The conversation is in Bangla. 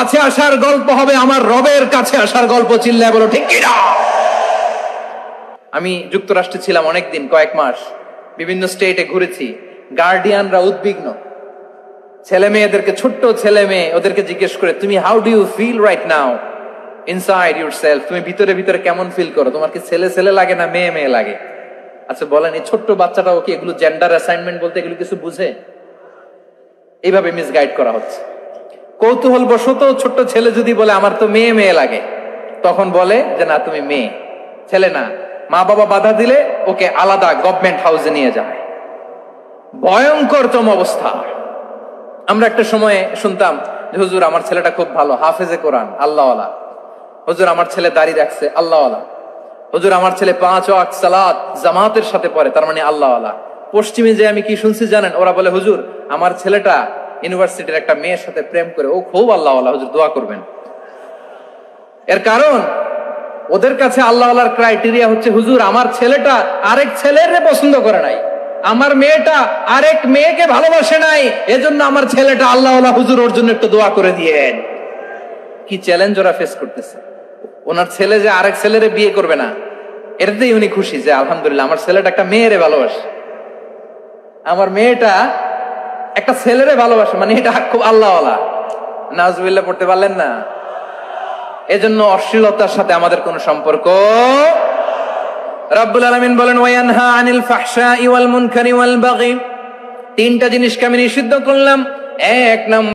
কাছে আসার গল্প হবে আমার রবের কাছে আসার গল্প। চিল্লায় বলো ঠিক কিনা? আমি যুক্তরাষ্ট্রে ছিলাম অনেকদিন, কয়েক মাস, বিভিন্ন স্টেটে ঘুরেছি। গার্ডিয়ানরা উদ্বিগ্ন, ছেলে মেয়েদেরকে, ছোট্ট ছেলে মেয়ে, ওদেরকে জিজ্ঞেস করে, তুমি how do you feel right now inside yourself? তুমি ভিতরে ভিতরে কেমন ফিল করো? তোমার কি ছেলে ছেলে লাগে না মেয়ে মেয়ে লাগে? আচ্ছা বলেন, এই ছোট্ট বাচ্চাটাও কি এগুলো জেন্ডার অ্যাসাইনমেন্ট বলতে এগুলো কিছু বুঝে? এইভাবে মিসগাইড করা হচ্ছে। কৌতূহল বশত ছোট্ট ছেলে যদি বলে আমার তো মেয়ে মেয়ে লাগে, তখন বলে যে না তুমি মেয়ে, ছেলে না। মা বাবা বাধা দিলে ওকে আলাদা গভর্নমেন্ট হাউসে নিয়ে যায়। ভয়ঙ্করতম অবস্থা। আমরা একটা সময়ে শুনতাম যে হুজুর আমার ছেলেটা খুব ভালো, হাফেজে কোরআন, আল্লাহওয়ালা। হুজুর আমার ছেলে দাড়ি রাখছে, আল্লাহওয়ালা। হুজুর আমার ছেলে 5 ওয়াক্ত সালাত জামাতের সাথে পড়ে, তার মানে আল্লাহওয়ালা। পশ্চিমে যে আমি কি শুনছি জানেন? ওরা বলে হুজুর আমার ছেলেটা ইউনিভার্সিটির একটা মেয়ের সাথে প্রেম করে, ও খুব আল্লাহওয়ালা, হুজুর দোয়া করবেন। এর কারণ ওদের কাছে আল্লাহওয়ালার ক্রাইটেরিয়া হচ্ছে হুজুর আমার ছেলেটা আরেক ছেলের পছন্দ করে নাই, আমার মেয়েটা আরেক মেয়েকে ভালোবাসে নাই, এজন্য আমার ছেলেটা আল্লাহওয়ালা, হুজুর ওর জন্য একটু দোয়া করে দিয়েন। কি চ্যালেঞ্জ ওরা ফেস করতেছে। ওনার ছেলে যে আরেক ছেলেরে বিয়ে করবে না, এটাতেই উনি খুশি যে আলহামদুলিল্লাহ আমার ছেলেটা একটা মেয়েরে ভালোবাসে, আমার মেয়েটা একটা ছেলেরে ভালোবাসে, মানে এটা খুব আল্লাহওয়ালা। নাউজুবিল্লাহ পড়তে পারলেন না? এজন্য অশ্লীলতার সাথে আমাদের কোনো সম্পর্ক। রাব্বুল আলামিন বলেন ওয়ায়ানহা আনিল ফাহশাই ওয়াল মুনকারি ওয়াল বাগি, তিনটা জিনিসকে আমি নিষিদ্ধ করলাম। এক নাম্বার